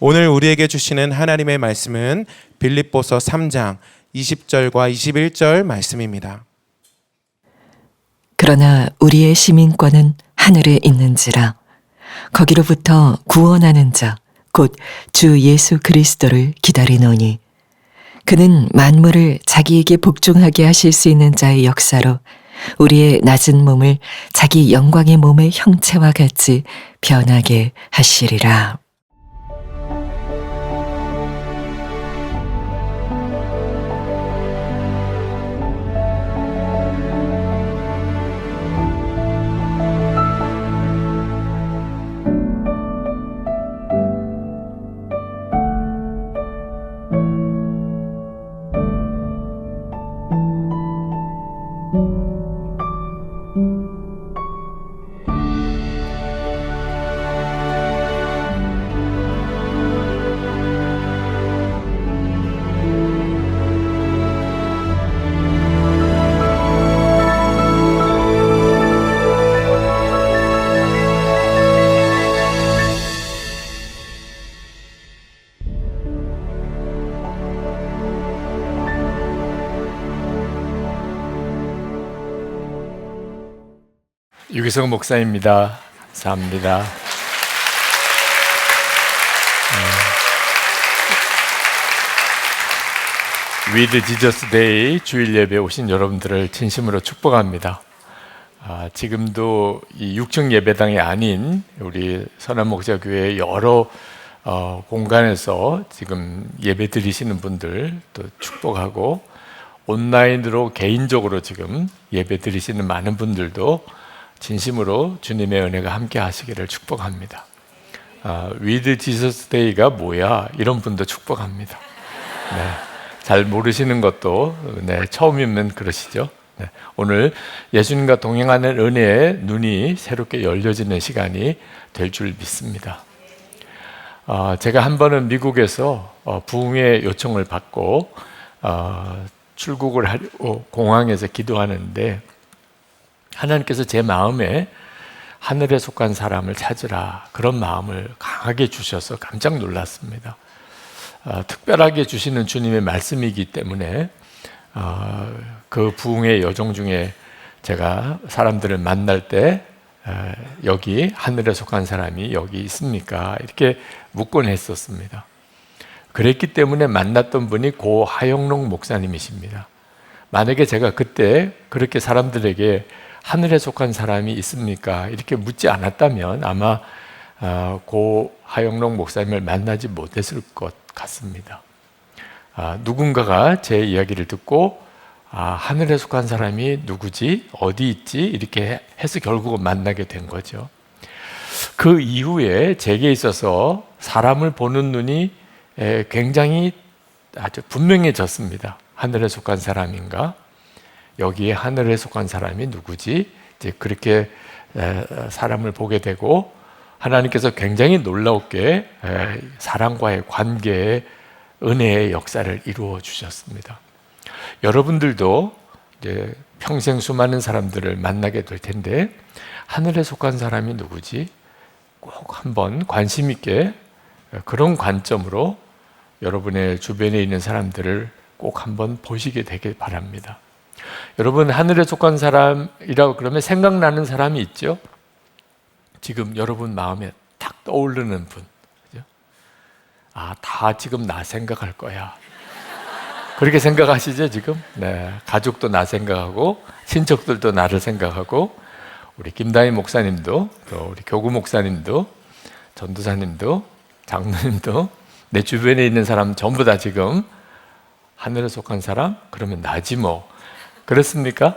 오늘 우리에게 주시는 하나님의 말씀은 빌립보서 3장 20절과 21절 말씀입니다. 그러나 우리의 시민권은 하늘에 있는지라 거기로부터 구원하는 자 곧 주 예수 그리스도를 기다리노니 그는 만물을 자기에게 복종하게 하실 수 있는 자의 역사로 우리의 낮은 몸을 자기 영광의 몸의 형체와 같이 변하게 하시리라. 유기성 목사입니다. 감사합니다. With Jesus Day 주일 예배에 오신 여러분들을 진심으로 축복합니다. 지금도 이 6층 예배당이 아닌 우리 선한목자교회 여러 공간에서 지금 예배 드리시는 분들 또 축복하고, 온라인으로 개인적으로 지금 예배 드리시는 많은 분들도 진심으로 주님의 은혜가 함께 하시기를 축복합니다. With Jesus Day가 뭐야? 이런 분도 축복합니다. 네, 잘 모르시는 것도 처음이면 그러시죠. 네, 오늘 예수님과 동행하는 은혜의 눈이 새롭게 열려지는 시간이 될 줄 믿습니다. 제가 한 번은 미국에서 부흥의 요청을 받고 출국을 하려고 공항에서 기도하는데, 하나님께서 제 마음에 하늘에 속한 사람을 찾으라, 그런 마음을 강하게 주셔서 깜짝 놀랐습니다. 특별하게 주시는 주님의 말씀이기 때문에 그 부흥의 여정 중에 제가 사람들을 만날 때 여기 하늘에 속한 사람이 여기 있습니까? 이렇게 묻곤 했었습니다. 그랬기 때문에 만났던 분이 고 하영록 목사님이십니다. 만약에 제가 그때 그렇게 사람들에게 하늘에 속한 사람이 있습니까? 이렇게 묻지 않았다면 아마 고 하영록 목사님을 만나지 못했을 것 같습니다. 누군가가 제 이야기를 듣고 하늘에 속한 사람이 누구지? 어디 있지? 이렇게 해서 결국은 만나게 된 거죠. 그 이후에 제게 있어서 사람을 보는 눈이 굉장히 아주 분명해졌습니다. 하늘에 속한 사람인가? 여기에 하늘에 속한 사람이 누구지? 이제 그렇게 사람을 보게 되고, 하나님께서 굉장히 놀랍게 사람과의 관계에 은혜의 역사를 이루어 주셨습니다. 여러분들도 이제 평생 수많은 사람들을 만나게 될 텐데, 하늘에 속한 사람이 누구지? 꼭 한번 관심 있게 그런 관점으로 여러분의 주변에 있는 사람들을 꼭 한번 보시게 되길 바랍니다. 여러분, 하늘에 속한 사람이라고 그러면 생각나는 사람이 있죠? 지금 여러분 마음에 딱 떠오르는 분, 그죠? 다 지금 나 생각할 거야, 그렇게 생각하시죠 지금? 네, 가족도 나 생각하고 친척들도 나를 생각하고, 우리 김다희 목사님도, 또 우리 교구 목사님도, 전도사님도, 장로님도, 내 주변에 있는 사람 전부 다 지금 하늘에 속한 사람? 그러면 나지 뭐. 그렇습니까?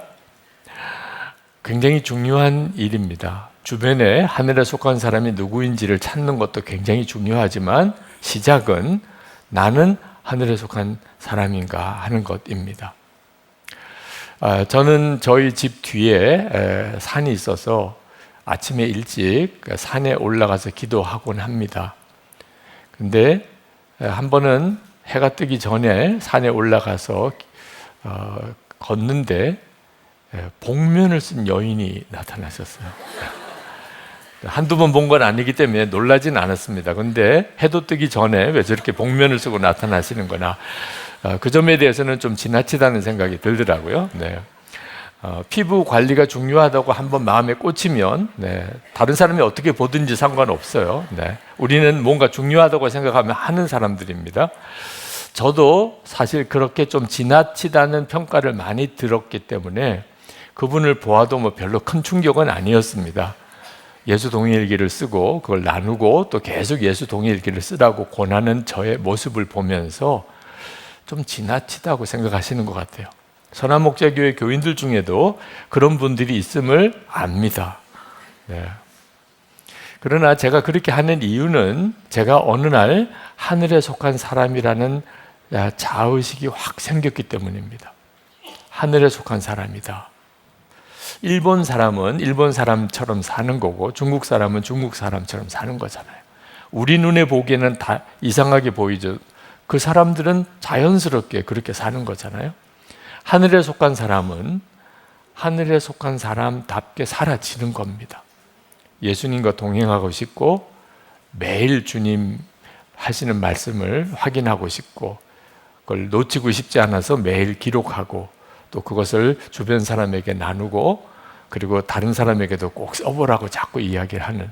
굉장히 중요한 일입니다. 주변에 하늘에 속한 사람이 누구인지를 찾는 것도 굉장히 중요하지만, 시작은 나는 하늘에 속한 사람인가 하는 것입니다. 저는 저희 집 뒤에 산이 있어서 아침에 일찍 산에 올라가서 기도하곤 합니다. 근데 한 번은 해가 뜨기 전에 산에 올라가서 걷는데 복면을 쓴 여인이 나타나셨어요. 한두 번 본 건 아니기 때문에 놀라진 않았습니다. 근데 해도 뜨기 전에 왜 저렇게 복면을 쓰고 나타나시는 거나 그 점에 대해서는 좀 지나치다는 생각이 들더라고요. 네. 피부 관리가 중요하다고 한번 마음에 꽂히면 다른 사람이 어떻게 보든지 상관없어요. 우리는 뭔가 중요하다고 생각하면 하는 사람들입니다. 저도 사실 그렇게 좀 지나치다는 평가를 많이 들었기 때문에 그분을 보아도 뭐 별로 큰 충격은 아니었습니다. 예수 동일기를 쓰고 그걸 나누고 또 계속 예수 동일기를 쓰라고 권하는 저의 모습을 보면서 좀 지나치다고 생각하시는 것 같아요. 선한목자교회 교인들 중에도 그런 분들이 있음을 압니다. 그러나 제가 그렇게 하는 이유는 제가 어느 날 하늘에 속한 사람이라는 자의식이 확 생겼기 때문입니다. 하늘에 속한 사람이다. 일본 사람은 일본 사람처럼 사는 거고 중국 사람은 중국 사람처럼 사는 거잖아요. 우리 눈에 보기에는 다 이상하게 보이죠. 그 사람들은 자연스럽게 그렇게 사는 거잖아요. 하늘에 속한 사람은 하늘에 속한 사람답게 살아지는 겁니다. 예수님과 동행하고 싶고 매일 주님 하시는 말씀을 확인하고 싶고 그걸 놓치고 싶지 않아서 매일 기록하고 또 그것을 주변 사람에게 나누고 그리고 다른 사람에게도 꼭 써보라고 자꾸 이야기를 하는,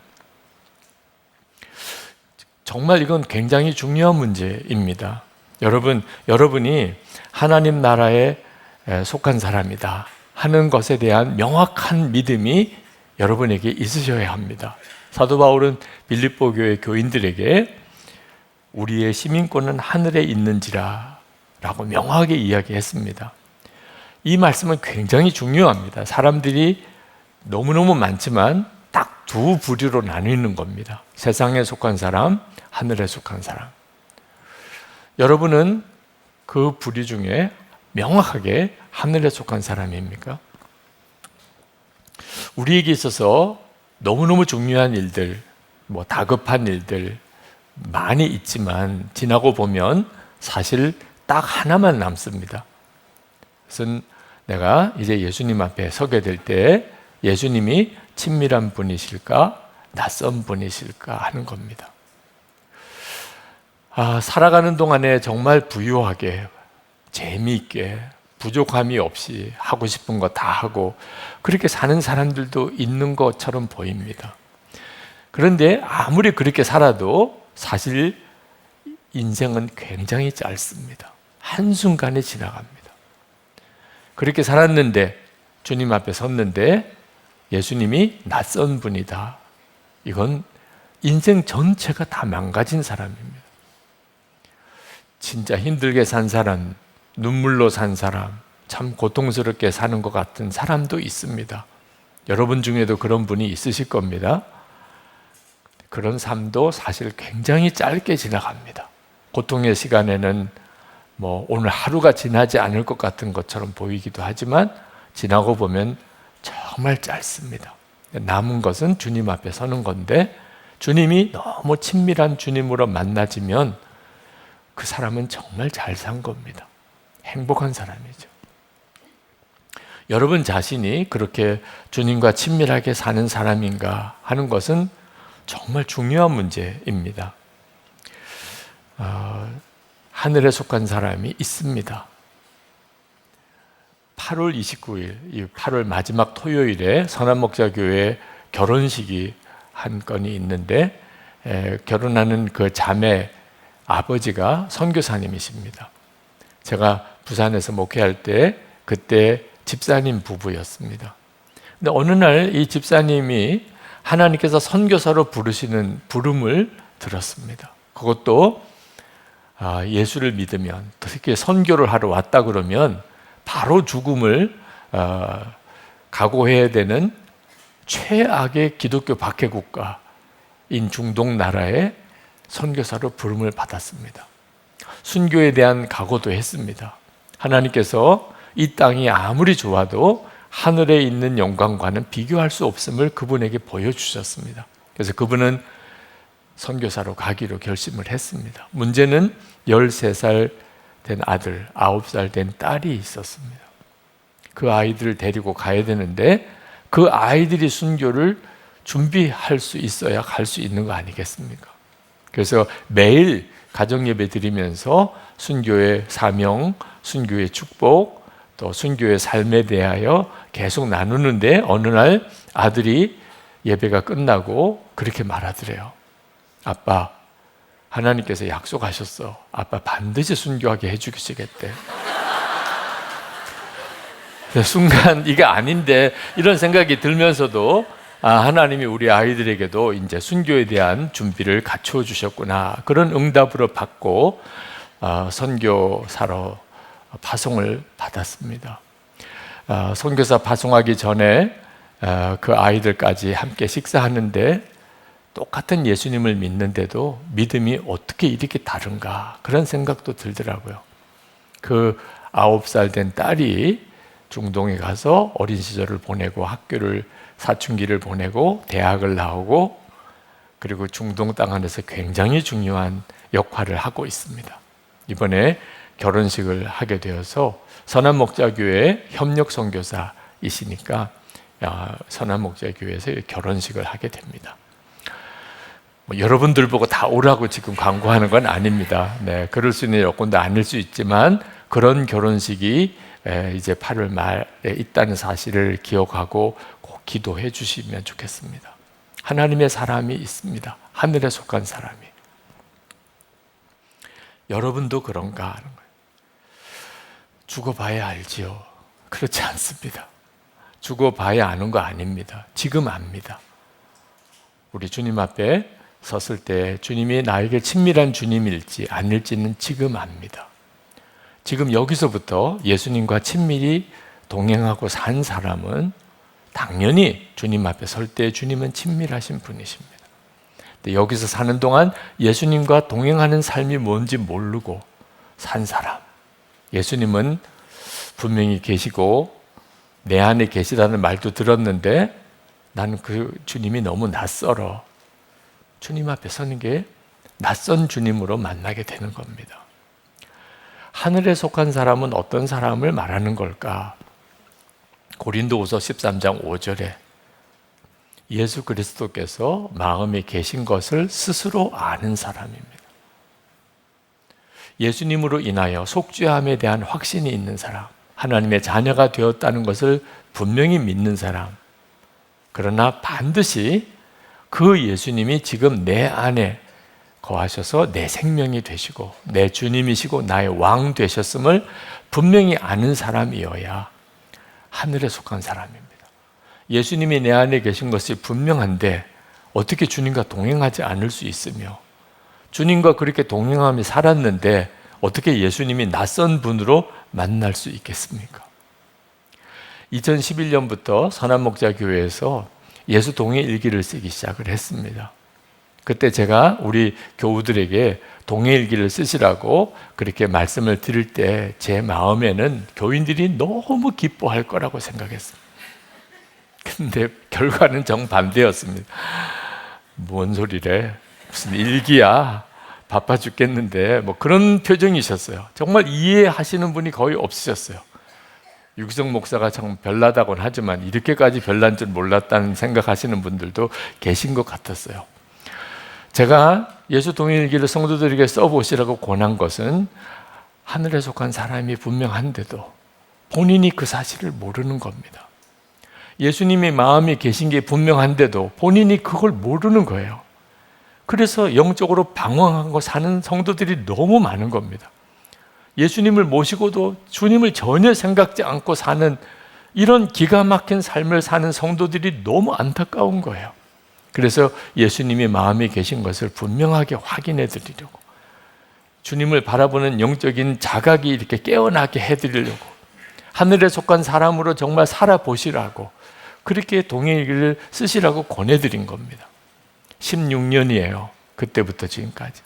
정말 이건 굉장히 중요한 문제입니다. 여러분이 하나님 나라에 속한 사람이다 하는 것에 대한 명확한 믿음이 여러분에게 있으셔야 합니다. 사도 바울은 빌립보 교회 교인들에게 우리의 시민권은 하늘에 있는지라 라고 명확하게 이야기했습니다. 이 말씀은 굉장히 중요합니다. 사람들이 너무너무 많지만 딱 두 부류로 나뉘는 겁니다. 세상에 속한 사람, 하늘에 속한 사람. 여러분은 그 부류 중에 명확하게 하늘에 속한 사람입니까? 우리에게 있어서 너무너무 중요한 일들, 다급한 일들 많이 있지만 지나고 보면 사실 딱 하나만 남습니다. 그것은 내가 이제 예수님 앞에 서게 될 때 예수님이 친밀한 분이실까 낯선 분이실까 하는 겁니다. 살아가는 동안에 정말 부유하게 재미있게 부족함이 없이 하고 싶은 거 다 하고 그렇게 사는 사람들도 있는 것처럼 보입니다. 그런데 아무리 그렇게 살아도 사실 인생은 굉장히 짧습니다. 한순간에 지나갑니다. 그렇게 살았는데 주님 앞에 섰는데 예수님이 낯선 분이다. 이건 인생 전체가 다 망가진 사람입니다. 진짜 힘들게 산 사람, 눈물로 산 사람, 참 고통스럽게 사는 것 같은 사람도 있습니다. 여러분 중에도 그런 분이 있으실 겁니다. 그런 삶도 사실 굉장히 짧게 지나갑니다. 고통의 시간에는 오늘 하루가 지나지 않을 것 같은 것처럼 보이기도 하지만 지나고 보면 정말 짧습니다. 남은 것은 주님 앞에 서는 건데 주님이 너무 친밀한 주님으로 만나지면 그 사람은 정말 잘 산 겁니다. 행복한 사람이죠. 여러분 자신이 그렇게 주님과 친밀하게 사는 사람인가 하는 것은 정말 중요한 문제입니다. 하늘에 속한 사람이 있습니다. 8월 29일, 이 8월 마지막 토요일에 선한목자교회 결혼식이 한 건이 있는데 결혼하는 그 자매 아버지가 선교사님이십니다. 제가 부산에서 목회할 때 그때 집사님 부부였습니다. 근데 어느 날 이 집사님이 하나님께서 선교사로 부르시는 부름을 들었습니다. 그것도 예수를 믿으면, 특히 선교를 하러 왔다 그러면 바로 죽음을 각오해야 되는 최악의 기독교 박해국가인 중동 나라에 선교사로 부름을 받았습니다. 순교에 대한 각오도 했습니다. 하나님께서 이 땅이 아무리 좋아도 하늘에 있는 영광과는 비교할 수 없음을 그분에게 보여주셨습니다. 그래서 그분은 선교사로 가기로 결심을 했습니다. 문제는 13살 된 아들, 9살 된 딸이 있었습니다. 그 아이들을 데리고 가야 되는데 그 아이들이 순교를 준비할 수 있어야 갈 수 있는 거 아니겠습니까? 그래서 매일 가정 예배 드리면서 순교의 사명, 순교의 축복, 또 순교의 삶에 대하여 계속 나누는데 어느 날 아들이 예배가 끝나고 그렇게 말하더래요. 아빠, 하나님께서 약속하셨어. 아빠 반드시 순교하게 해주시겠대. 순간 이게 아닌데 이런 생각이 들면서도 하나님이 우리 아이들에게도 이제 순교에 대한 준비를 갖추어 주셨구나. 그런 응답으로 받고 선교사로 파송을 받았습니다. 선교사 파송하기 전에 그 아이들까지 함께 식사하는데 똑같은 예수님을 믿는데도 믿음이 어떻게 이렇게 다른가 그런 생각도 들더라고요. 그 9살 된 딸이 중동에 가서 어린 시절을 보내고 학교를 사춘기를 보내고 대학을 나오고 그리고 중동 땅 안에서 굉장히 중요한 역할을 하고 있습니다. 이번에 결혼식을 하게 되어서 선한목자교회 협력 선교사이시니까 선한목자교회에서 결혼식을 하게 됩니다. 여러분들 보고 다 오라고 지금 광고하는 건 아닙니다. 네, 그럴 수 있는 여건도 아닐 수 있지만 그런 결혼식이 이제 8월 말에 있다는 사실을 기억하고 꼭 기도해 주시면 좋겠습니다. 하나님의 사람이 있습니다. 하늘에 속한 사람이. 여러분도 그런가 하는 거예요. 죽어봐야 알지요. 그렇지 않습니다. 죽어봐야 아는 거 아닙니다. 지금 압니다. 우리 주님 앞에 섰을 때 주님이 나에게 친밀한 주님일지 아닐지는 지금 압니다. 지금 여기서부터 예수님과 친밀히 동행하고 산 사람은 당연히 주님 앞에 설 때 주님은 친밀하신 분이십니다. 근데 여기서 사는 동안 예수님과 동행하는 삶이 뭔지 모르고 산 사람, 예수님은 분명히 계시고 내 안에 계시다는 말도 들었는데 나는 그 주님이 너무 낯설어. 주님 앞에 서는 게 낯선 주님으로 만나게 되는 겁니다. 하늘에 속한 사람은 어떤 사람을 말하는 걸까? 고린도후서 13장 5절에 예수 그리스도께서 마음에 계신 것을 스스로 아는 사람입니다. 예수님으로 인하여 속죄함에 대한 확신이 있는 사람, 하나님의 자녀가 되었다는 것을 분명히 믿는 사람, 그러나 반드시 그 예수님이 지금 내 안에 거하셔서 내 생명이 되시고 내 주님이시고 나의 왕 되셨음을 분명히 아는 사람이어야 하늘에 속한 사람입니다. 예수님이 내 안에 계신 것이 분명한데 어떻게 주님과 동행하지 않을 수 있으며 주님과 그렇게 동행하며 살았는데 어떻게 예수님이 낯선 분으로 만날 수 있겠습니까? 2011년부터 선한목자교회에서 예수 동행 일기를 쓰기 시작을 했습니다. 그때 제가 우리 교우들에게 동행일기를 쓰시라고 그렇게 말씀을 드릴 때 제 마음에는 교인들이 너무 기뻐할 거라고 생각했습니다. 근데 결과는 정반대였습니다. 뭔 소리래? 무슨 일기야? 바빠 죽겠는데 뭐 그런 표정이셨어요. 정말 이해하시는 분이 거의 없으셨어요. 유기성 목사가 참 별나다곤 하지만 이렇게까지 별난 줄 몰랐다는 생각하시는 분들도 계신 것 같았어요. 제가 예수 동행일기를 성도들에게 써보시라고 권한 것은 하늘에 속한 사람이 분명한데도 본인이 그 사실을 모르는 겁니다. 예수님의 마음이 계신 게 분명한데도 본인이 그걸 모르는 거예요. 그래서 영적으로 방황하고 사는 성도들이 너무 많은 겁니다. 예수님을 모시고도 주님을 전혀 생각지 않고 사는 이런 기가 막힌 삶을 사는 성도들이 너무 안타까운 거예요. 그래서 예수님이 마음에 계신 것을 분명하게 확인해 드리려고 주님을 바라보는 영적인 자각이 이렇게 깨어나게 해드리려고 하늘에 속한 사람으로 정말 살아보시라고 그렇게 동행일기를 쓰시라고 권해드린 겁니다. 16년이에요. 그때부터 지금까지.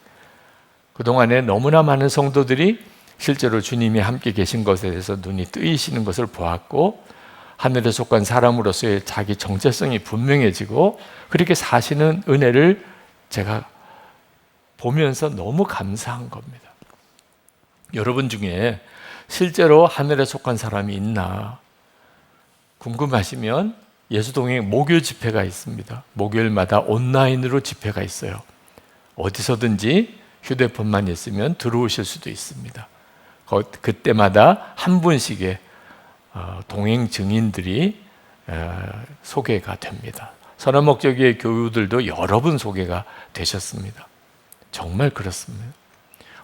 그동안에 너무나 많은 성도들이 실제로 주님이 함께 계신 것에 대해서 눈이 뜨이시는 것을 보았고 하늘에 속한 사람으로서의 자기 정체성이 분명해지고 그렇게 사시는 은혜를 제가 보면서 너무 감사한 겁니다. 여러분 중에 실제로 하늘에 속한 사람이 있나 궁금하시면 예수동행 목요 집회가 있습니다. 목요일마다 온라인으로 집회가 있어요. 어디서든지 휴대폰만 있으면 들어오실 수도 있습니다. 그때마다 한 분씩의 동행 증인들이 소개가 됩니다. 선한목적교회 교우들도 여러 분 소개가 되셨습니다. 정말 그렇습니다.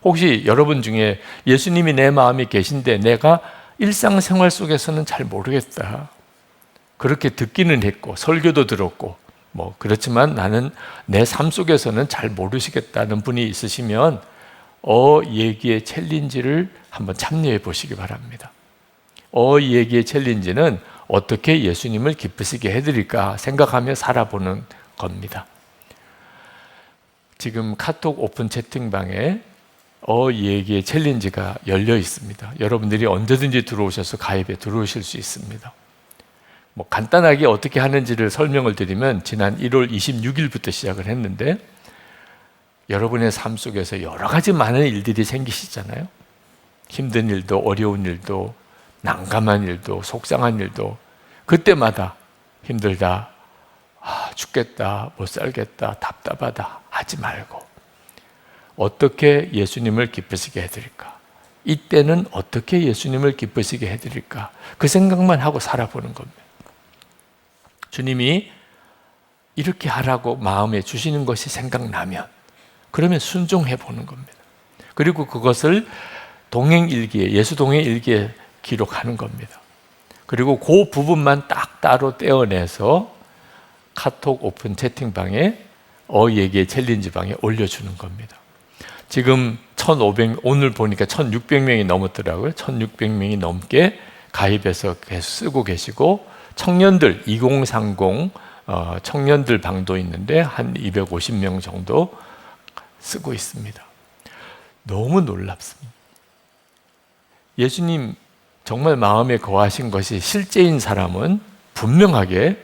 혹시 여러분 중에 예수님이 내 마음에 계신데 내가 일상생활 속에서는 잘 모르겠다, 그렇게 듣기는 했고 설교도 들었고 그렇지만 나는 내 삶 속에서는 잘 모르시겠다는 분이 있으시면 얘기의 챌린지를 한번 참여해 보시기 바랍니다. 얘기의 챌린지는 어떻게 예수님을 기쁘시게 해드릴까 생각하며 살아보는 겁니다. 지금 카톡 오픈 채팅방에 얘기의 챌린지가 열려 있습니다. 여러분들이 언제든지 들어오셔서 가입에 들어오실 수 있습니다. 간단하게 어떻게 하는지를 설명을 드리면, 지난 1월 26일부터 시작을 했는데 여러분의 삶 속에서 여러 가지 많은 일들이 생기시잖아요. 힘든 일도, 어려운 일도, 난감한 일도, 속상한 일도. 그때마다 힘들다, 죽겠다, 못 살겠다, 답답하다 하지 말고 어떻게 예수님을 기쁘시게 해드릴까? 이때는 어떻게 예수님을 기쁘시게 해드릴까? 그 생각만 하고 살아보는 겁니다. 주님이 이렇게 하라고 마음에 주시는 것이 생각나면 그러면 순종해 보는 겁니다. 그리고 그것을 동행일기에, 예수 동행일기에 기록하는 겁니다. 그리고 그 부분만 딱 따로 떼어내서 카톡 오픈 채팅방에 얘기의 챌린지방에 올려주는 겁니다. 지금 1,500, 오늘 보니까 1,600명이 넘었더라고요. 1,600명이 넘게 가입해서 계속 쓰고 계시고, 청년들 2030 청년들 방도 있는데 한 250명 정도 쓰고 있습니다. 너무 놀랍습니다. 예수님 정말 마음에 거하신 것이 실제인 사람은 분명하게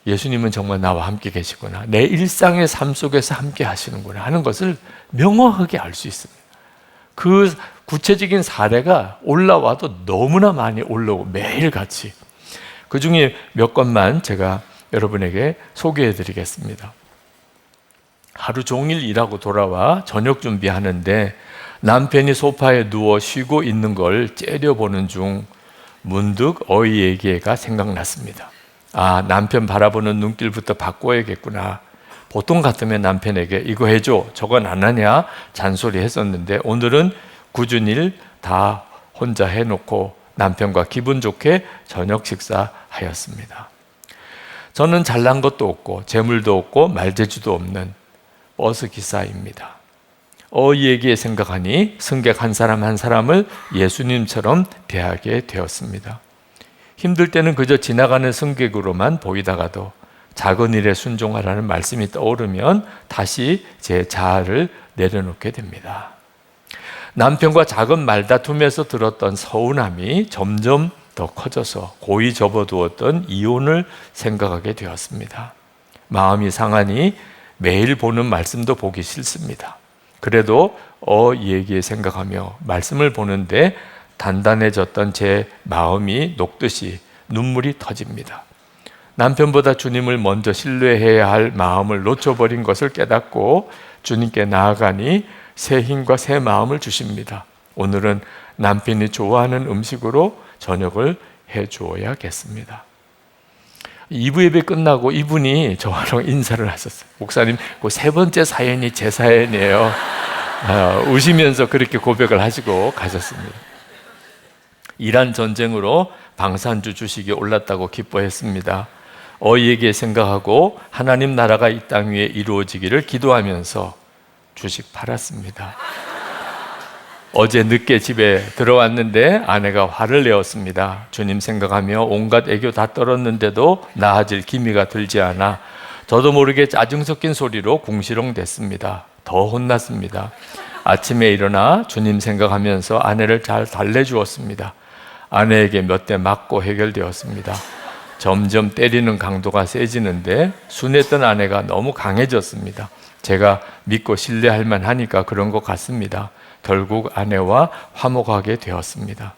예수님은 정말 나와 함께 계시구나, 내 일상의 삶 속에서 함께 하시는구나 하는 것을 명확하게 알 수 있습니다. 그 구체적인 사례가 올라와도 너무나 많이 올라오고 매일같이. 그 중에 몇 건만 제가 여러분에게 소개해 드리겠습니다. 하루 종일 일하고 돌아와 저녁 준비하는데 남편이 소파에 누워 쉬고 있는 걸 째려보는 중 문득 얘기가 생각났습니다. 남편 바라보는 눈길부터 바꿔야겠구나. 보통 같으면 남편에게 이거 해줘, 저건 안 하냐 잔소리 했었는데 오늘은 굳은 일 다 혼자 해놓고 남편과 기분 좋게 저녁 식사하였습니다. 저는 잘난 것도 없고 재물도 없고 말재주도 없는 버스 기사입니다. 얘기에 생각하니 승객 한 사람 한 사람을 예수님처럼 대하게 되었습니다. 힘들 때는 그저 지나가는 승객으로만 보이다가도 작은 일에 순종하라는 말씀이 떠오르면 다시 제 자아를 내려놓게 됩니다. 남편과 작은 말다툼에서 들었던 서운함이 점점 더 커져서 고이 접어두었던 이혼을 생각하게 되었습니다. 마음이 상하니 매일 보는 말씀도 보기 싫습니다. 그래도 얘기에 생각하며 말씀을 보는데 단단해졌던 제 마음이 녹듯이 눈물이 터집니다. 남편보다 주님을 먼저 신뢰해야 할 마음을 놓쳐버린 것을 깨닫고 주님께 나아가니 새 힘과 새 마음을 주십니다. 오늘은 남편이 좋아하는 음식으로 저녁을 해주어야겠습니다. 2부 예배 끝나고 이분이 저랑 인사를 하셨어요. 목사님, 그 세 번째 사연이 제 사연이에요. 우시면서 그렇게 고백을 하시고 가셨습니다. 이란 전쟁으로 방산주 주식이 올랐다고 기뻐했습니다. 얘기에 생각하고 하나님 나라가 이 땅 위에 이루어지기를 기도하면서 주식 팔았습니다. 어제 늦게 집에 들어왔는데 아내가 화를 내었습니다. 주님 생각하며 온갖 애교 다 떨었는데도 나아질 기미가 들지 않아 저도 모르게 짜증 섞인 소리로 궁시렁 됐습니다. 더 혼났습니다. 아침에 일어나 주님 생각하면서 아내를 잘 달래주었습니다. 아내에게 몇 대 맞고 해결되었습니다. 점점 때리는 강도가 세지는데 순했던 아내가 너무 강해졌습니다. 제가 믿고 신뢰할 만하니까 그런 것 같습니다. 결국 아내와 화목하게 되었습니다.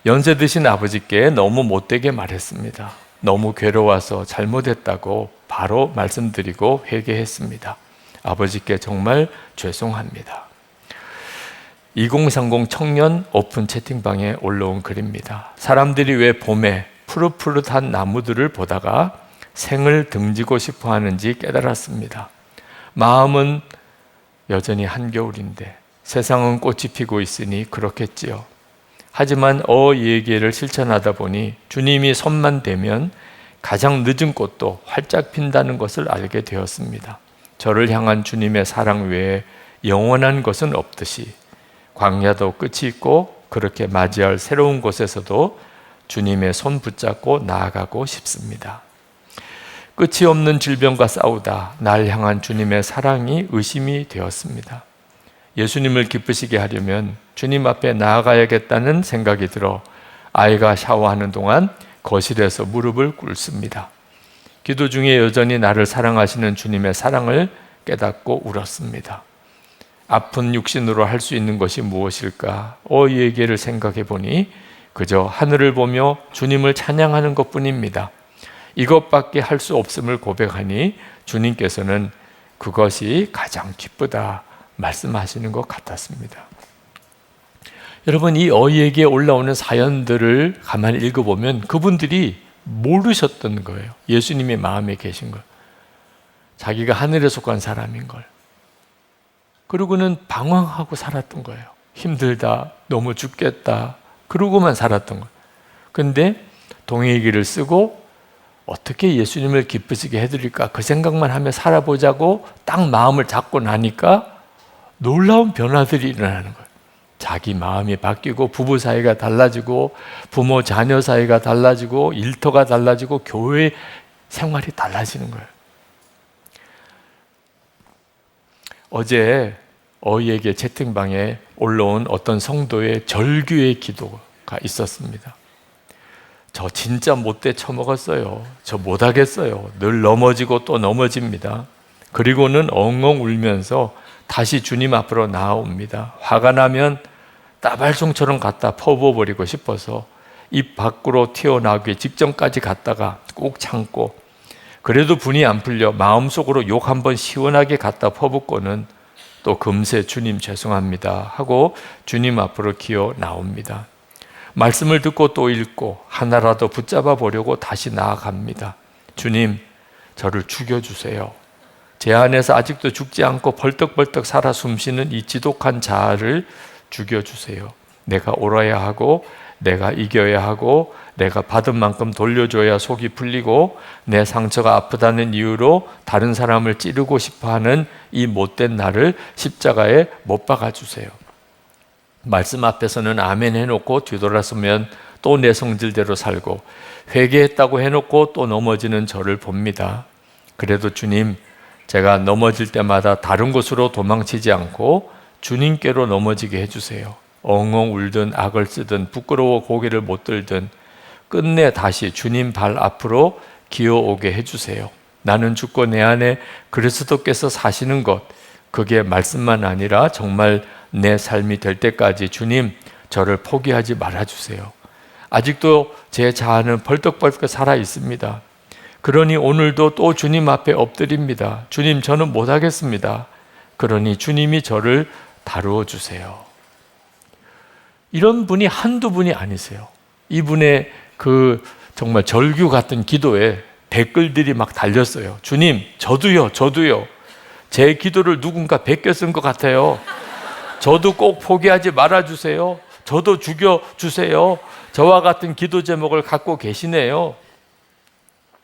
연세 드신 아버지께 너무 못되게 말했습니다. 너무 괴로워서 잘못했다고 바로 말씀드리고 회개했습니다. 아버지께 정말 죄송합니다. 2030 청년 오픈 채팅방에 올라온 글입니다. 사람들이 왜 봄에 푸릇푸릇한 나무들을 보다가 생을 등지고 싶어 하는지 깨달았습니다. 마음은 여전히 한겨울인데 세상은 꽃이 피고 있으니 그렇겠지요. 하지만 예계를 실천하다 보니 주님이 손만 대면 가장 늦은 꽃도 활짝 핀다는 것을 알게 되었습니다. 저를 향한 주님의 사랑 외에 영원한 것은 없듯이 광야도 끝이 있고 그렇게 맞이할 새로운 곳에서도 주님의 손 붙잡고 나아가고 싶습니다. 끝이 없는 질병과 싸우다 날 향한 주님의 사랑이 의심이 되었습니다. 예수님을 기쁘시게 하려면 주님 앞에 나아가야겠다는 생각이 들어 아이가 샤워하는 동안 거실에서 무릎을 꿇습니다. 기도 중에 여전히 나를 사랑하시는 주님의 사랑을 깨닫고 울었습니다. 아픈 육신으로 할 수 있는 것이 무엇일까? 이 얘기를 생각해 보니 그저 하늘을 보며 주님을 찬양하는 것뿐입니다. 이것밖에 할 수 없음을 고백하니 주님께서는 그것이 가장 기쁘다 말씀하시는 것 같았습니다. 여러분, 이 어이에게 올라오는 사연들을 가만히 읽어보면 그분들이 모르셨던 거예요. 예수님의 마음에 계신 걸. 자기가 하늘에 속한 사람인 걸. 그러고는 방황하고 살았던 거예요. 힘들다, 너무 죽겠다, 그러고만 살았던 거예요. 근데 동행기를 쓰고 어떻게 예수님을 기쁘시게 해드릴까 그 생각만 하며 살아보자고 딱 마음을 잡고 나니까 놀라운 변화들이 일어나는 거예요. 자기 마음이 바뀌고 부부 사이가 달라지고 부모 자녀 사이가 달라지고 일터가 달라지고 교회 생활이 달라지는 거예요. 어제 어이에게 채팅방에 올라온 어떤 성도의 절규의 기도가 있었습니다. 저 진짜 못돼 처먹었어요. 저 못하겠어요. 늘 넘어지고 또 넘어집니다. 그리고는 엉엉 울면서 다시 주님 앞으로 나아옵니다. 화가 나면 따발송처럼 갖다 퍼부어버리고 싶어서 입 밖으로 튀어나오기 직전까지 갔다가 꼭 참고, 그래도 분이 안 풀려 마음속으로 욕 한번 시원하게 갖다 퍼붓고는 또 금세 주님 죄송합니다 하고 주님 앞으로 기어 나옵니다. 말씀을 듣고 또 읽고 하나라도 붙잡아 보려고 다시 나아갑니다. 주님, 저를 죽여주세요. 제 안에서 아직도 죽지 않고 벌떡벌떡 살아 숨쉬는 이 지독한 자아를 죽여주세요. 내가 옳아야 하고 내가 이겨야 하고 내가 받은 만큼 돌려줘야 속이 풀리고 내 상처가 아프다는 이유로 다른 사람을 찌르고 싶어하는 이 못된 나를 십자가에 못 박아주세요. 말씀 앞에서는 아멘 해놓고 뒤돌아서면 또 내 성질대로 살고, 회개했다고 해놓고 또 넘어지는 저를 봅니다. 그래도 주님, 제가 넘어질 때마다 다른 곳으로 도망치지 않고 주님께로 넘어지게 해주세요. 엉엉 울든 악을 쓰든 부끄러워 고개를 못 들든 끝내 다시 주님 발 앞으로 기어오게 해주세요. 나는 죽고 내 안에 그리스도께서 사시는 것, 그게 말씀만 아니라 정말 내 삶이 될 때까지 주님, 저를 포기하지 말아주세요. 아직도 제 자아는 벌떡벌떡 살아 있습니다. 그러니 오늘도 또 주님 앞에 엎드립니다. 주님, 저는 못하겠습니다. 그러니 주님이 저를 다루어 주세요. 이런 분이 한두 분이 아니세요. 이분의 그 정말 절규 같은 기도에 댓글들이 막 달렸어요. 주님, 저도요. 제 기도를 누군가 베껴 쓴 것 같아요. 저도 꼭 포기하지 말아주세요. 저도 죽여주세요. 저와 같은 기도 제목을 갖고 계시네요.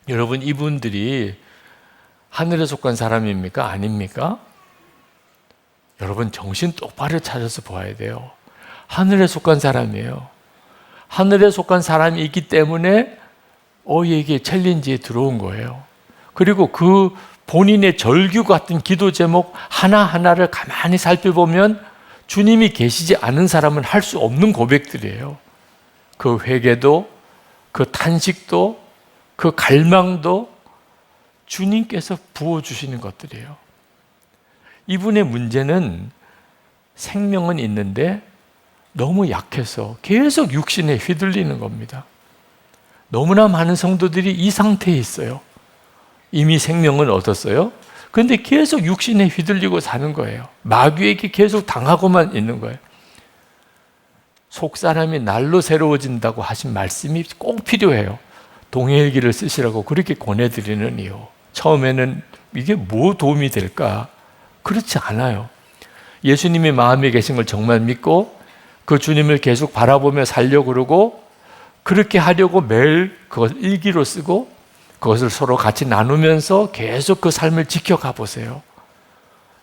여러분, 이분들이 하늘에 속한 사람입니까? 아닙니까? 여러분, 정신 똑바로 차려서 보아야 돼요. 하늘에 속한 사람이에요. 하늘에 속한 사람이 있기 때문에 어이에게 챌린지에 들어온 거예요. 그리고 그 본인의 절규 같은 기도 제목 하나하나를 가만히 살펴보면 주님이 계시지 않은 사람은 할 수 없는 고백들이에요. 그 회개도, 그 탄식도, 그 갈망도 주님께서 부어주시는 것들이에요. 이분의 문제는 생명은 있는데 너무 약해서 계속 육신에 휘둘리는 겁니다. 너무나 많은 성도들이 이 상태에 있어요. 이미 생명을 얻었어요. 그런데 계속 육신에 휘둘리고 사는 거예요. 마귀에게 계속 당하고만 있는 거예요. 속 사람이 날로 새로워진다고 하신 말씀이 꼭 필요해요. 동해일기를 쓰시라고 그렇게 권해드리는 이유. 처음에는 이게 뭐 도움이 될까? 그렇지 않아요. 예수님이 마음에 계신 걸 정말 믿고 그 주님을 계속 바라보며 살려고 그러고 그렇게 하려고 매일 그걸 일기로 쓰고 그것을 서로 같이 나누면서 계속 그 삶을 지켜가 보세요.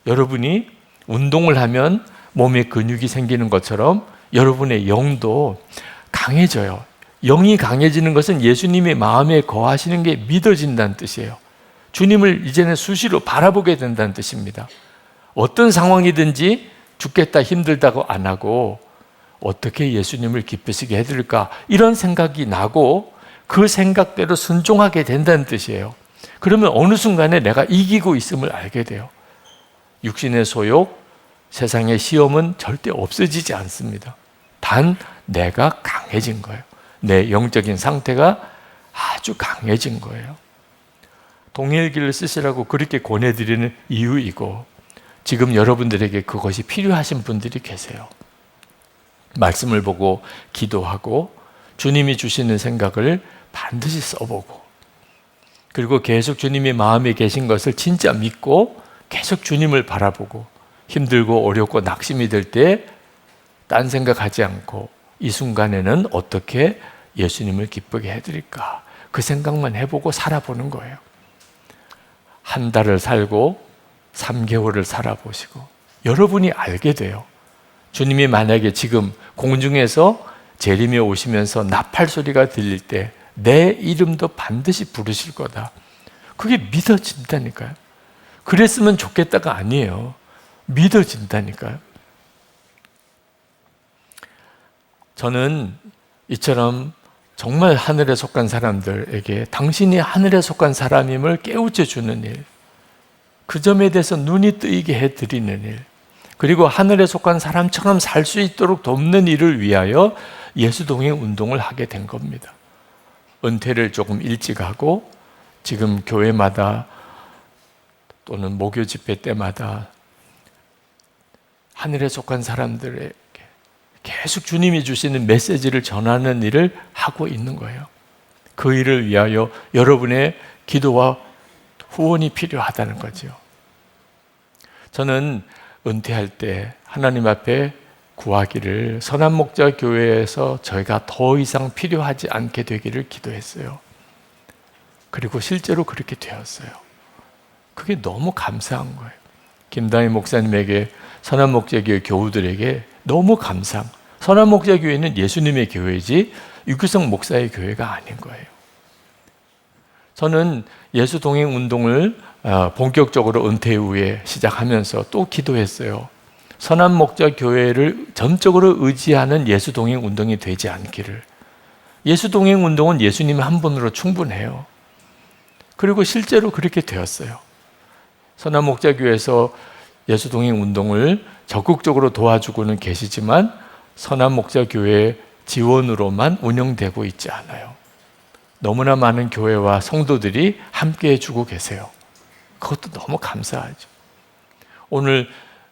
여러분이 운동을 하면 몸에 근육이 생기는 것처럼 여러분의 영도 강해져요. 영이 강해지는 것은 예수님의 마음에 거하시는 게 믿어진다는 뜻이에요. 주님을 이제는 수시로 바라보게 된다는 뜻입니다. 어떤 상황이든지 죽겠다 힘들다고 안 하고 어떻게 예수님을 기쁘시게 해드릴까 이런 생각이 나고 그 생각대로 순종하게 된다는 뜻이에요. 그러면 어느 순간에 내가 이기고 있음을 알게 돼요. 육신의 소욕, 세상의 시험은 절대 없어지지 않습니다. 단 내가 강해진 거예요. 내 영적인 상태가 아주 강해진 거예요. 동일기를 쓰시라고 그렇게 권해드리는 이유이고 지금 여러분들에게 그것이 필요하신 분들이 계세요. 말씀을 보고 기도하고 주님이 주시는 생각을 반드시 써보고 그리고 계속 주님이 마음에 계신 것을 진짜 믿고 계속 주님을 바라보고 힘들고 어렵고 낙심이 될 때 딴 생각하지 않고 이 순간에는 어떻게 예수님을 기쁘게 해드릴까 그 생각만 해보고 살아보는 거예요. 한 달을 살고 3개월을 살아보시고 여러분이 알게 돼요. 주님이 만약에 지금 공중에서 재림이 오시면서 나팔 소리가 들릴 때 내 이름도 반드시 부르실 거다. 그게 믿어진다니까요. 그랬으면 좋겠다가 아니에요. 믿어진다니까요. 저는 이처럼 정말 하늘에 속한 사람들에게 당신이 하늘에 속한 사람임을 깨우쳐 주는 일, 그 점에 대해서 눈이 뜨이게 해드리는 일, 그리고 하늘에 속한 사람처럼 살 수 있도록 돕는 일을 위하여 예수동행 운동을 하게 된 겁니다. 은퇴를 조금 일찍 하고 지금 교회마다 또는 목요 집회 때마다 하늘에 속한 사람들에게 계속 주님이 주시는 메시지를 전하는 일을 하고 있는 거예요. 그 일을 위하여 여러분의 기도와 후원이 필요하다는 거죠. 저는 은퇴할 때 하나님 앞에 구하기를 선한목자교회에서 저희가 더 이상 필요하지 않게 되기를 기도했어요. 그리고 실제로 그렇게 되었어요. 그게 너무 감사한 거예요. 김다희 목사님에게 선한목자교회 교우들에게 너무 감사한. 선한목자교회는 예수님의 교회지 유규성 목사의 교회가 아닌 거예요. 저는 예수동행운동을 본격적으로 은퇴 후에 시작하면서 또 기도했어요. 선한목자교회를 전적으로 의지하는 예수동행운동이 되지 않기를. 예수동행운동은 예수님 한 분으로 충분해요. 그리고 실제로 그렇게 되었어요. 선한목자교회에서 예수동행운동을 적극적으로 도와주고는 계시지만 선한목자교회 지원으로만 운영되고 있지 않아요. 너무나 많은 교회와 성도들이 함께 해주고 계세요. 그것도 너무 감사하죠. 오늘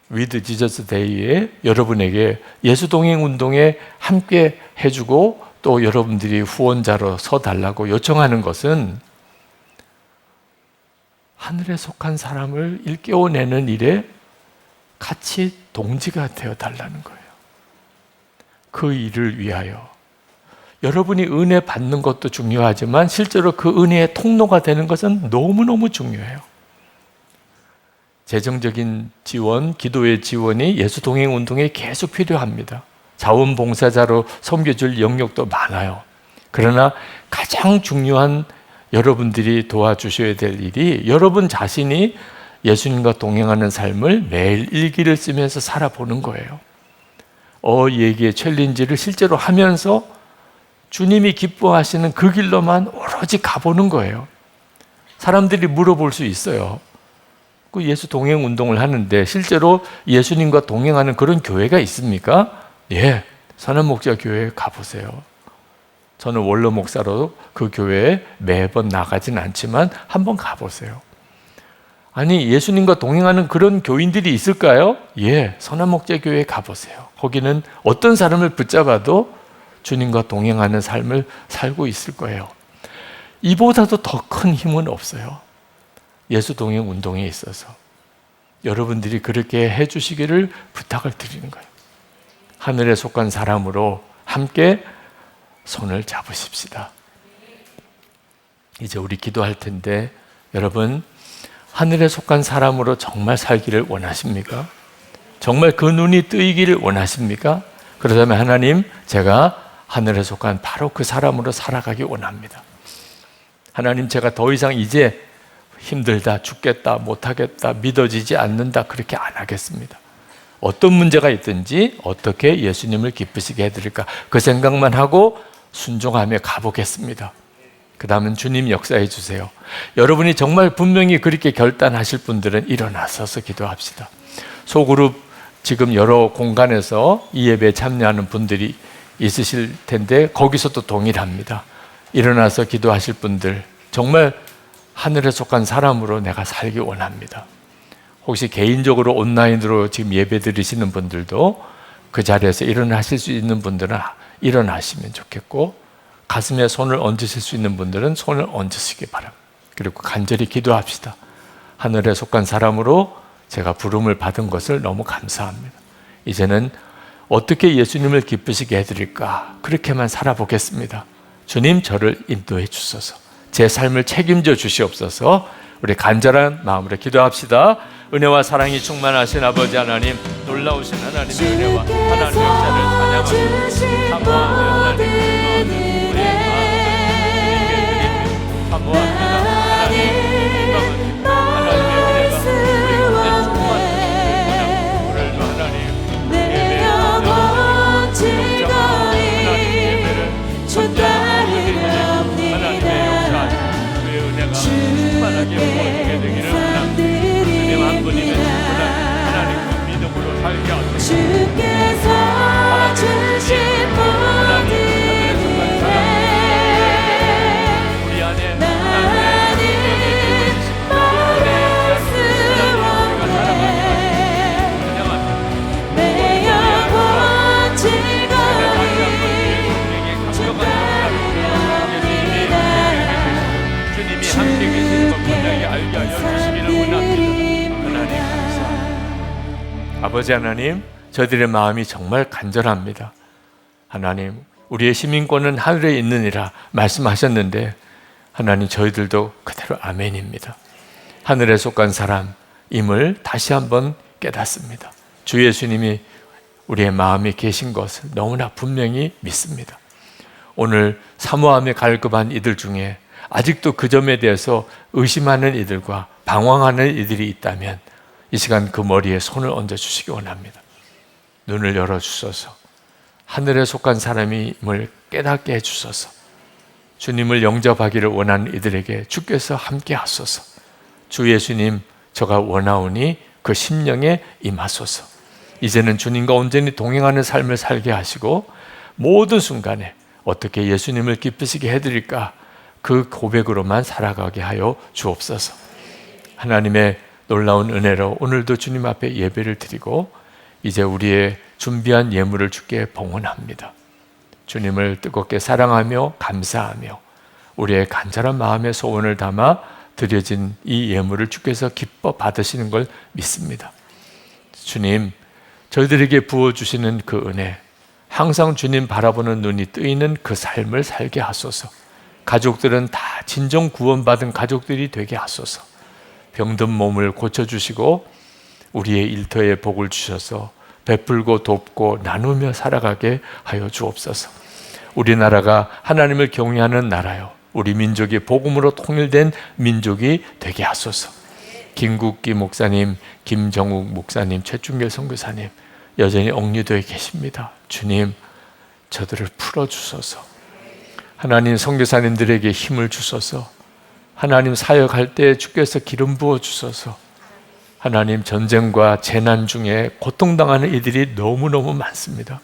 위드 지저스 데이에 여러분에게 예수동행운동에 함께 해주고 또 여러분들이 후원자로 서달라고 요청하는 것은 하늘에 속한 사람을 일깨워내는 일에 같이 동지가 되어 달라는 거예요. 그 일을 위하여 여러분이 은혜 받는 것도 중요하지만 실제로 그 은혜의 통로가 되는 것은 너무너무 중요해요. 재정적인 지원, 기도의 지원이 예수동행운동에 계속 필요합니다. 자원봉사자로 섬겨줄 영역도 많아요. 그러나 가장 중요한 여러분들이 도와주셔야 될 일이 여러분 자신이 예수님과 동행하는 삶을 매일 일기를 쓰면서 살아보는 거예요. 얘기의 챌린지를 실제로 하면서 주님이 기뻐하시는 그 길로만 오로지 가보는 거예요. 사람들이 물어볼 수 있어요. 그 예수 동행 운동을 하는데 실제로 예수님과 동행하는 그런 교회가 있습니까? 예, 선한목자교회에 가보세요. 저는 원로 목사로 그 교회에 매번 나가진 않지만 한번 가보세요. 아니, 예수님과 동행하는 그런 교인들이 있을까요? 예, 선한목자교회에 가보세요. 거기는 어떤 사람을 붙잡아도 주님과 동행하는 삶을 살고 있을 거예요. 이보다도 더 큰 힘은 없어요. 예수 동행 운동에 있어서 여러분들이 그렇게 해주시기를 부탁을 드리는 거예요. 하늘에 속한 사람으로 함께 손을 잡으십시다. 이제 우리 기도할 텐데, 여러분 하늘에 속한 사람으로 정말 살기를 원하십니까? 정말 그 눈이 뜨이기를 원하십니까? 그렇다면 하나님, 제가 하늘에 속한 바로 그 사람으로 살아가기 원합니다. 하나님, 제가 더 이상 이제 힘들다, 죽겠다, 못하겠다, 믿어지지 않는다, 그렇게 안 하겠습니다. 어떤 문제가 있든지 어떻게 예수님을 기쁘시게 해드릴까, 그 생각만 하고 순종하며 가보겠습니다. 그 다음은 주님 역사해 주세요. 여러분이 정말 분명히 그렇게 결단하실 분들은 일어나서서 기도합시다. 소그룹 지금 여러 공간에서 이 예배에 참여하는 분들이 있으실 텐데 거기서도 동일합니다. 일어나서 기도하실 분들, 정말 하늘에 속한 사람으로 내가 살기 원합니다. 혹시 개인적으로 온라인으로 지금 예배 드리시는 분들도 그 자리에서 일어나실 수 있는 분들은 일어나시면 좋겠고, 가슴에 손을 얹으실 수 있는 분들은 손을 얹으시기 바랍니다. 그리고 간절히 기도합시다. 하늘에 속한 사람으로 제가 부름을 받은 것을 너무 감사합니다. 이제는 어떻게 예수님을 기쁘시게 해드릴까, 그렇게만 살아보겠습니다. 주님, 저를 인도해 주소서. 제 삶을 책임져 주시옵소서. 우리 간절한 마음으로 기도합시다. 은혜와 사랑이 충만하신 아버지 하나님, 놀라우신 하나님의 은혜와 하나님의 역사를 찬양합니다. 사모하며 하나님 기도하는 우리의 마음을 사모합니다. 하나님의 은혜가 우리 가운데 충만하시고 오늘도 하나님 예배에 즐거이 예배를 전달합니다. 하나님의 역사, 주의 은혜가 충만하게 부어지게 되기를 원합니다. 주님 한 분이면 충분한 하나님 그 믿음으로 살게 하소서. 주께서 주신 모든 우리 안에 하나님의 내 영혼 즐거이 주님이 함께 계시는 것 분명히 알게 하여 주시기를 원합니다. 하나님 감사합니다. 아버지 하나님, 저희들의 마음이 정말 간절합니다. 하나님, 우리의 시민권은 하늘에 있느니라 말씀하셨는데 하나님, 저희들도 그대로 아멘입니다. 하늘에 속한 사람임을 다시 한번 깨닫습니다. 주 예수님이 우리의 마음에 계신 것을 너무나 분명히 믿습니다. 오늘 사모함에 갈급한 이들 중에 아직도 그 점에 대해서 의심하는 이들과 방황하는 이들이 있다면 이 시간 그 머리에 손을 얹어 주시기 원합니다. 눈을 열어주소서. 하늘에 속한 사람임을 깨닫게 해주소서. 주님을 영접하기를 원하는 이들에게 주께서 함께 하소서. 주 예수님, 저가 원하오니 그 심령에 임하소서. 이제는 주님과 온전히 동행하는 삶을 살게 하시고 모든 순간에 어떻게 예수님을 기쁘시게 해드릴까, 그 고백으로만 살아가게 하여 주옵소서. 하나님의 놀라운 은혜로 오늘도 주님 앞에 예배를 드리고 이제 우리의 준비한 예물을 주께 봉헌합니다. 주님을 뜨겁게 사랑하며 감사하며 우리의 간절한 마음의 소원을 담아 드려진 이 예물을 주께서 기뻐 받으시는 걸 믿습니다. 주님, 저희들에게 부어주시는 그 은혜, 항상 주님 바라보는 눈이 뜨이는 그 삶을 살게 하소서. 가족들은 다 진정 구원받은 가족들이 되게 하소서. 병든 몸을 고쳐주시고 우리의 일터에 복을 주셔서 베풀고 돕고 나누며 살아가게 하여 주옵소서. 우리나라가 하나님을 경외하는 나라요, 우리 민족이 복음으로 통일된 민족이 되게 하소서. 김국기 목사님, 김정욱 목사님, 최충길 선교사님 여전히 억류되어 계십니다. 주님, 저들을 풀어주소서. 하나님, 선교사님들에게 힘을 주소서. 하나님, 사역할 때 주께서 기름 부어 주소서. 하나님, 전쟁과 재난 중에 고통당하는 이들이 너무너무 많습니다.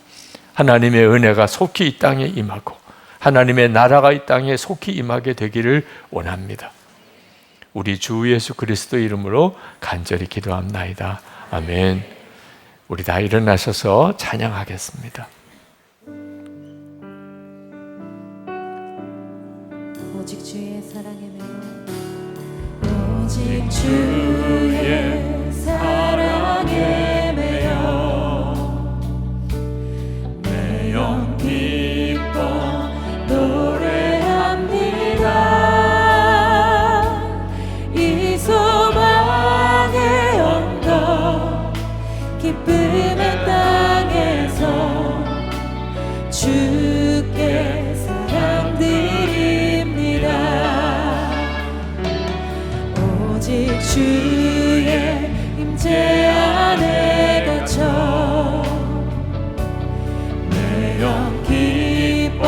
하나님의 은혜가 속히 이 땅에 임하고 하나님의 나라가 이 땅에 속히 임하게 되기를 원합니다. 우리 주 예수 그리스도 이름으로 간절히 기도합나이다. 아멘. 우리 다 일어나셔서 찬양하겠습니다. 오직 주의 사랑에 매여 오직 주의 사랑에 매여 내 영 기뻐 노래합니다. 이 소망의 언덕 기쁨의 땅에서 주께 사랑드립니다. 오직 주의 임재 안에 갇혀 내 영 기뻐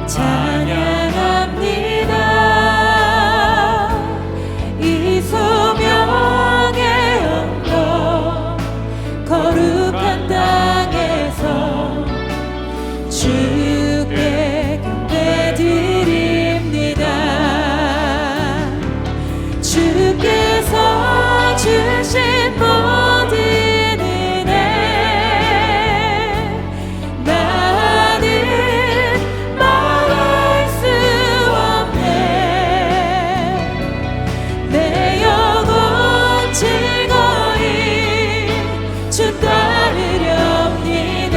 찬양합니다. 이 소명의 언덕 거룩한 땅에서 주께 경배드립니다. 주께서 주신 모든 은혜 나는 말할 수 없네. 내 영혼 즐거이 주 따르렵니다.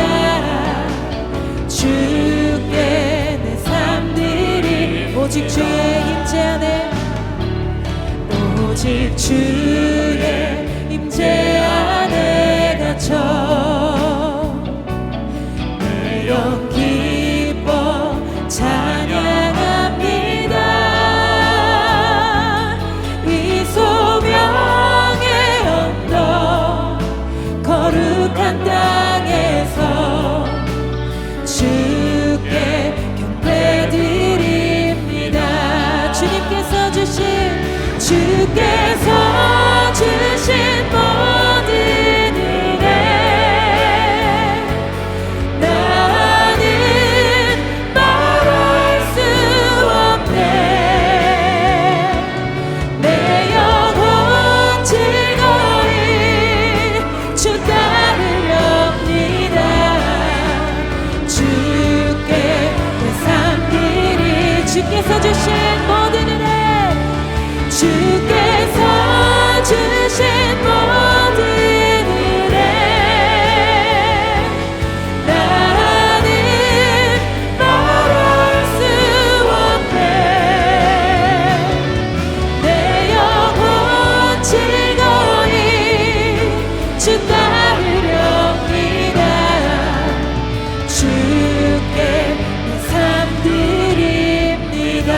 주께 내 삶들이 오직 주의 임재 안에 오직 주의 임재 안에 갇혀 내 영 기뻐 찬양합니다. 이 소명의 언덕 거룩한 땅에서 주께 경배드립니다. 주께서 주신 모든 은혜 나는 말할 수 없네. 내 영혼 즐거이 주 따르렵니다. 주께 내 삶들이 주께서 주신 모든 은혜 주께서 주신 모든 은혜 나는 말할 수 없네. 내 영혼 즐거이 주 따르렵니다. 주께 내 삶 드립니다.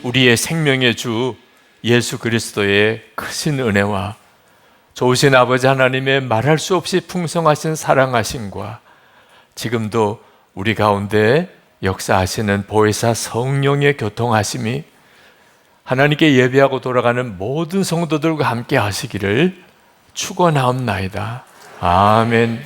우리의 생명의 주 예수 그리스도의 크신 은혜와 좋으신 아버지 하나님의 말할 수 없이 풍성하신 사랑하심과 지금도 우리 가운데 역사하시는 보혜사 성령의 교통하심이 하나님께 예배하고 돌아가는 모든 성도들과 함께 하시기를 축원하옵나이다. 아멘.